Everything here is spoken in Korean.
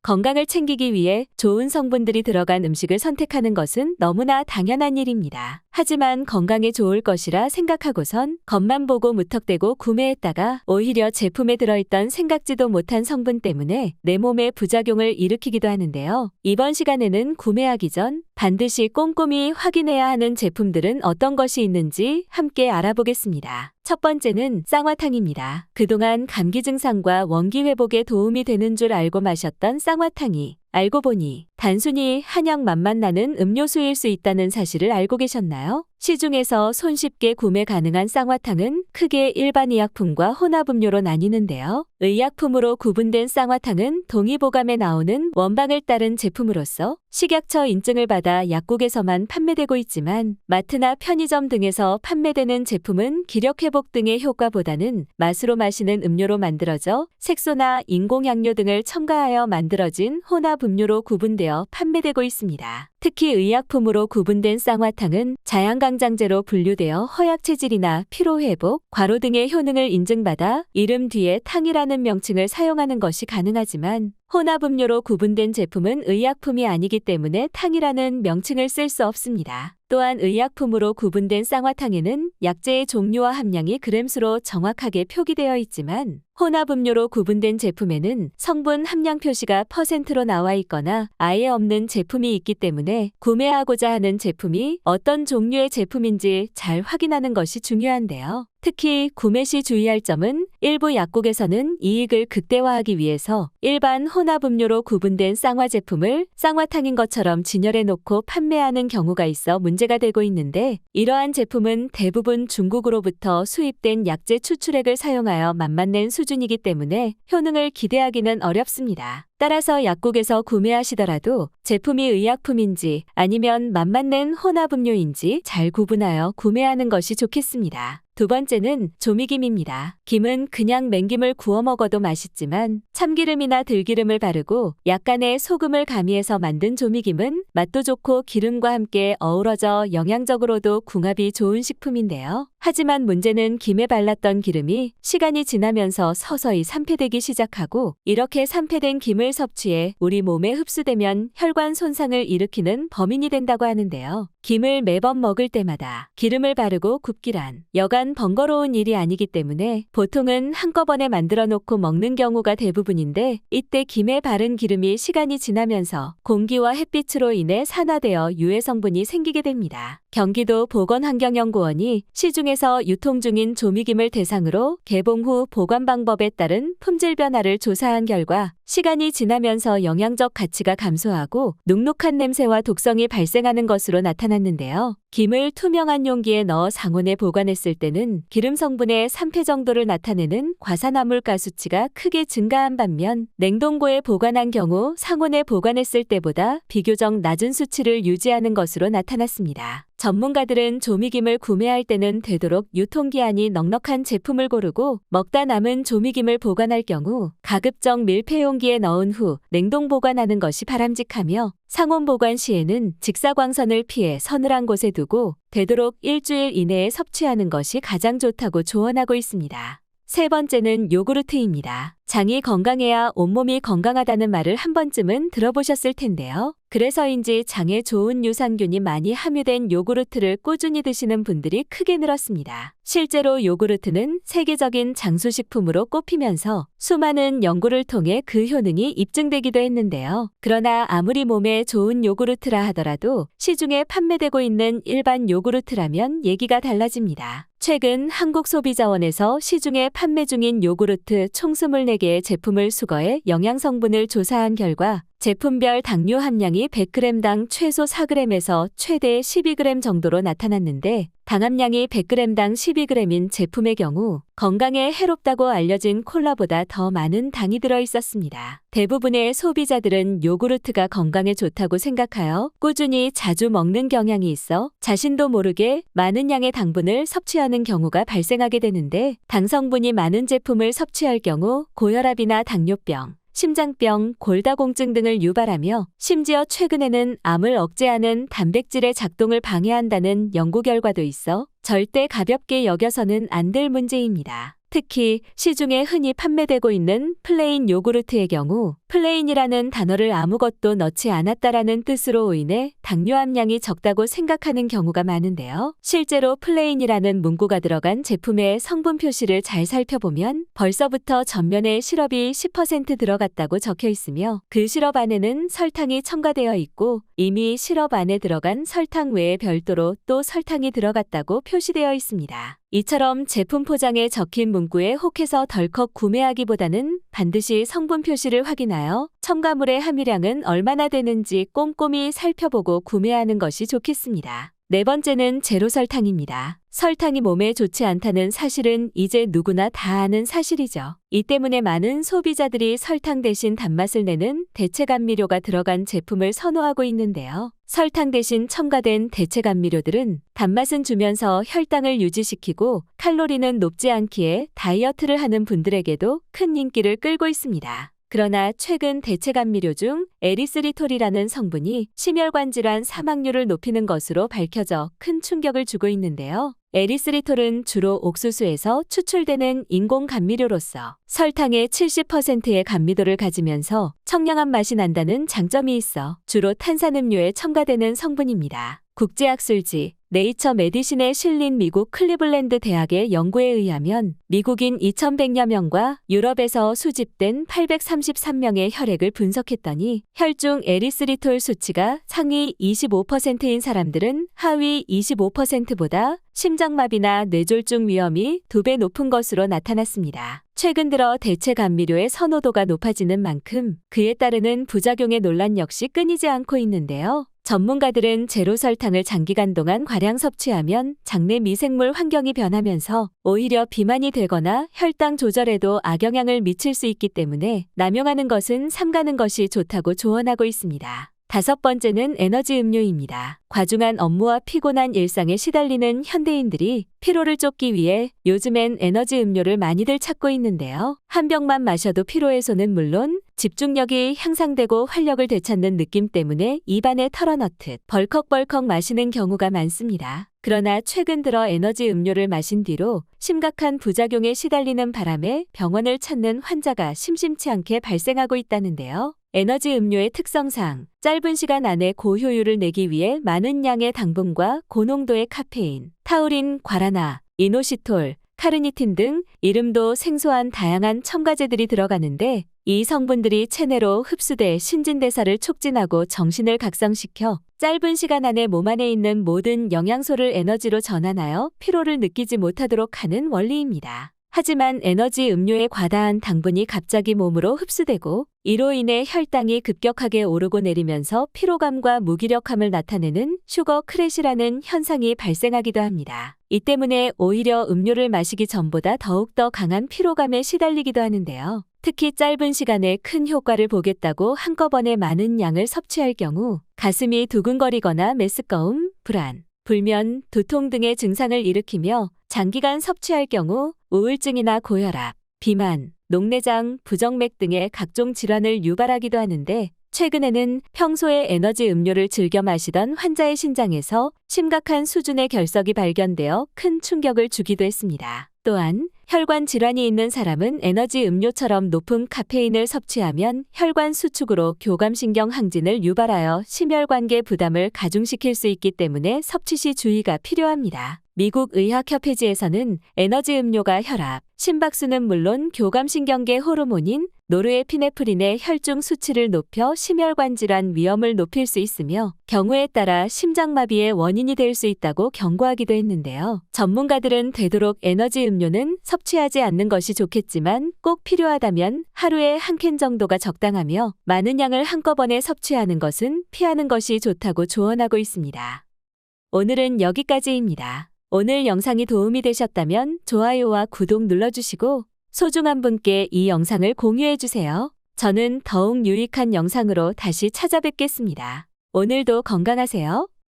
건강을 챙기기 위해 좋은 성분들이 들어간 음식을 선택하는 것은 너무나 당연한 일입니다. 하지만 건강에 좋을 것이라 생각하고선 겉만 보고 무턱대고 구매했다가 오히려 제품에 들어있던 생각지도 못한 성분 때문에 내 몸에 부작용을 일으키기도 하는데요. 이번 시간에는 구매하기 전 반드시 꼼꼼히 확인해야 하는 제품들은 어떤 것이 있는지 함께 알아보겠습니다. 첫 번째는 쌍화탕입니다. 그동안 감기 증상과 원기 회복에 도움이 되는 줄 알고 마셨던 쌍화탕이 알고 보니 단순히 한약 맛만 나는 음료수일 수 있다는 사실을 알고 계셨나요? 시중에서 손쉽게 구매 가능한 쌍화탕은 크게 일반 의약품과 혼합음료로 나뉘는데요. 의약품으로 구분된 쌍화탕은 동의보감에 나오는 원방을 따른 제품으로서 식약처 인증을 받아 약국에서만 판매되고 있지만 마트나 편의점 등에서 판매되는 제품은 기력회복 등의 효과보다는 맛으로 마시는 음료로 만들어져 색소나 인공향료 등을 첨가하여 만들어진 혼합음료로 구분되어 판매되고 있습니다. 특히 의약품으로 구분된 쌍화탕은 자양강장제로 분류되어 허약 체질이나 피로회복, 과로 등의 효능을 인증받아 이름 뒤에 탕이라는 명칭을 사용하는 것이 가능하지만 혼합음료로 구분된 제품은 의약품이 아니기 때문에 탕이라는 명칭을 쓸 수 없습니다. 또한 의약품으로 구분된 쌍화탕에는 약재의 종류와 함량이 그램수로 정확하게 표기되어 있지만 혼합음료로 구분된 제품에는 성분 함량 표시가 %로 나와 있거나 아예 없는 제품이 있기 때문에 구매하고자 하는 제품이 어떤 종류의 제품인지 잘 확인하는 것이 중요한데요. 특히 구매 시 주의할 점은 일부 약국에서는 이익을 극대화하기 위해서 일반 혼합음료로 구분된 쌍화 제품을 쌍화탕인 것처럼 진열해 놓고 판매하는 경우가 있어 문제가 되고 있는데 이러한 제품은 대부분 중국으로부터 수입된 약재 추출액을 사용하여 맛만 수준이기 때문에 효능을 기대하기는 어렵습니다. 따라서 약국에서 구매하시더라도 제품이 의약품인지 아니면 맛만 혼합음료인지 잘 구분하여 구매하는 것이 좋겠습니다. 두 번째는 조미김입니다. 김은 그냥 맹김을 구워 먹어도 맛있지만 참기름이나 들기름을 바르고 약간의 소금을 가미해서 만든 조미김은 맛도 좋고 기름과 함께 어우러져 영양적으로도 궁합이 좋은 식품인데요. 하지만 문제는 김에 발랐던 기름이 시간이 지나면서 서서히 산패되기 시작하고 이렇게 산패된 김을 섭취해 우리 몸에 흡수되면 혈관 손상을 일으키는 범인이 된다고 하는데요. 김을 매번 먹을 때마다 기름을 바르고 굽기란 여간 번거로운 일이 아니기 때문에 보통은 한꺼번에 만들어 놓고 먹는 경우가 대부분인데 이때 김에 바른 기름이 시간이 지나면서 공기와 햇빛으로 인해 산화되어 유해 성분이 생기게 됩니다. 경기도 보건환경연구원이 시중에서 유통 중인 조미김을 대상으로 개봉 후 보관 방법에 따른 품질 변화를 조사한 결과 시간이 지나면서 영양적 가치가 감소하고 눅눅한 냄새와 독성이 발생하는 것으로 나타났는데요. 김을 투명한 용기에 넣어 상온에 보관했을 때는 기름 성분의 3배 정도를 나타내는 과산화물가 수치가 크게 증가한 반면 냉동고에 보관한 경우 상온에 보관했을 때보다 비교적 낮은 수치를 유지하는 것으로 나타났습니다. 전문가들은 조미김을 구매할 때는 되도록 유통기한이 넉넉한 제품을 고르고 먹다 남은 조미김을 보관할 경우 가급적 밀폐 용기에 넣은 후 냉동 보관하는 것이 바람직하며 상온 보관 시에는 직사광선을 피해 서늘한 곳에 두고 되도록 일주일 이내에 섭취하는 것이 가장 좋다고 조언하고 있습니다. 세 번째는 요구르트입니다. 장이 건강해야 온몸이 건강하다는 말을 한 번쯤은 들어보셨을 텐데요. 그래서인지 장에 좋은 유산균이 많이 함유된 요구르트를 꾸준히 드시는 분들이 크게 늘었습니다. 실제로 요구르트는 세계적인 장수식품으로 꼽히면서 수많은 연구를 통해 그 효능이 입증되기도 했는데요. 그러나 아무리 몸에 좋은 요구르트라 하더라도 시중에 판매되고 있는 일반 요구르트라면 얘기가 달라집니다. 최근 한국소비자원에서 시중에 판매 중인 요구르트 총 24개의 제품을 수거해 영양성분을 조사한 결과 제품별 당류 함량이 100g당 최소 4g에서 최대 12g 정도로 나타났는데 당 함량이 100g당 12g인 제품의 경우 건강에 해롭다고 알려진 콜라보다 더 많은 당이 들어 있었습니다. 대부분의 소비자들은 요구르트가 건강에 좋다고 생각하여 꾸준히 자주 먹는 경향이 있어 자신도 모르게 많은 양의 당분을 섭취하는 경우가 발생하게 되는데 당 성분이 많은 제품을 섭취할 경우 고혈압이나 당뇨병, 심장병, 골다공증 등을 유발하며 심지어 최근에는 암을 억제하는 단백질의 작동을 방해한다는 연구 결과도 있어 절대 가볍게 여겨서는 안 될 문제입니다. 특히 시중에 흔히 판매되고 있는 플레인 요구르트의 경우 플레인이라는 단어를 아무것도 넣지 않았다라는 뜻으로 오인해 당뇨 함량이 적다고 생각하는 경우가 많은데요. 실제로 플레인이라는 문구가 들어간 제품의 성분 표시를 잘 살펴보면 벌써부터 전면에 시럽이 10% 들어갔다고 적혀 있으며 그 시럽 안에는 설탕이 첨가되어 있고 이미 시럽 안에 들어간 설탕 외에 별도로 또 설탕이 들어갔다고 표시되어 있습니다. 이처럼 제품 포장에 적힌 문구에 혹해서 덜컥 구매하기보다는 반드시 성분 표시를 확인하여 첨가물의 함유량은 얼마나 되는지 꼼꼼히 살펴보고 구매하는 것이 좋겠습니다. 네 번째는 제로 설탕입니다. 설탕이 몸에 좋지 않다는 사실은 이제 누구나 다 아는 사실이죠. 이 때문에 많은 소비자들이 설탕 대신 단맛을 내는 대체 감미료가 들어간 제품을 선호하고 있는데요. 설탕 대신 첨가된 대체 감미료들은 단맛은 주면서 혈당을 유지시키고 칼로리는 높지 않기에 다이어트를 하는 분들에게도 큰 인기를 끌고 있습니다. 그러나 최근 대체 감미료 중 에리스리톨이라는 성분이 심혈관 질환 사망률을 높이는 것으로 밝혀져 큰 충격을 주고 있는데요. 에리스리톨은 주로 옥수수에서 추출되는 인공 감미료로서 설탕의 70%의 감미도를 가지면서 청량한 맛이 난다는 장점이 있어 주로 탄산음료에 첨가되는 성분입니다. 국제학술지 네이처 메디신에 실린 미국 클리블랜드 대학의 연구에 의하면 미국인 2,100여 명과 유럽에서 수집된 833명의 혈액을 분석했더니 혈중 에리스리톨 수치가 상위 25%인 사람들은 하위 25%보다 심장마비나 뇌졸중 위험이 2배 높은 것으로 나타났습니다. 최근 들어 대체 감미료의 선호도가 높아지는 만큼 그에 따르는 부작용의 논란 역시 끊이지 않고 있는데요. 전문가들은 제로 설탕을 장기간 동안 과량 섭취하면 장내 미생물 환경이 변하면서 오히려 비만이 되거나 혈당 조절에도 악영향을 미칠 수 있기 때문에 남용하는 것은 삼가는 것이 좋다고 조언하고 있습니다. 다섯 번째는 에너지 음료입니다. 과중한 업무와 피곤한 일상에 시달리는 현대인들이 피로를 쫓기 위해 요즘엔 에너지 음료를 많이들 찾고 있는데요. 한 병만 마셔도 피로 해소는 물론 집중력이 향상되고 활력을 되찾는 느낌 때문에 입안에 털어넣듯 벌컥벌컥 마시는 경우가 많습니다. 그러나 최근 들어 에너지 음료를 마신 뒤로 심각한 부작용에 시달리는 바람에 병원을 찾는 환자가 심심치 않게 발생하고 있다는데요. 에너지 음료의 특성상 짧은 시간 안에 고효율을 내기 위해 많은 양의 당분과 고농도의 카페인, 타우린, 과라나, 이노시톨, 카르니틴 등 이름도 생소한 다양한 첨가제들이 들어가는데 이 성분들이 체내로 흡수돼 신진대사를 촉진하고 정신을 각성시켜 짧은 시간 안에 몸 안에 있는 모든 영양소를 에너지로 전환하여 피로를 느끼지 못하도록 하는 원리입니다. 하지만 에너지 음료의 과다한 당분이 갑자기 몸으로 흡수되고 이로 인해 혈당이 급격하게 오르고 내리면서 피로감과 무기력함을 나타내는 슈거 크래시라는 현상이 발생하기도 합니다. 이 때문에 오히려 음료를 마시기 전보다 더욱더 강한 피로감에 시달리기도 하는데요. 특히 짧은 시간에 큰 효과를 보겠다고 한꺼번에 많은 양을 섭취할 경우 가슴이 두근거리거나 메스꺼움, 불안, 불면, 두통 등의 증상을 일으키며 장기간 섭취할 경우 우울증이나 고혈압, 비만, 녹내장, 부정맥 등의 각종 질환을 유발하기도 하는데 최근에는 평소에 에너지 음료를 즐겨 마시던 환자의 신장에서 심각한 수준의 결석이 발견되어 큰 충격을 주기도 했습니다. 또한 혈관 질환이 있는 사람은 에너지 음료처럼 높은 카페인을 섭취하면 혈관 수축으로 교감신경 항진을 유발하여 심혈관계 부담을 가중시킬 수 있기 때문에 섭취 시 주의가 필요합니다. 미국 의학협회지에서는 에너지 음료가 혈압, 심박수는 물론 교감신경계 호르몬인 노르에피네프린의 혈중 수치를 높여 심혈관 질환 위험을 높일 수 있으며 경우에 따라 심장마비의 원인이 될 수 있다고 경고하기도 했는데요. 전문가들은 되도록 에너지 음료는 섭취하지 않는 것이 좋겠지만 꼭 필요하다면 하루에 한 캔 정도가 적당하며 많은 양을 한꺼번에 섭취하는 것은 피하는 것이 좋다고 조언하고 있습니다. 오늘은 여기까지입니다. 오늘 영상이 도움이 되셨다면 좋아요와 구독 눌러주시고 소중한 분께 이 영상을 공유해주세요. 저는 더욱 유익한 영상으로 다시 찾아뵙겠습니다. 오늘도 건강하세요.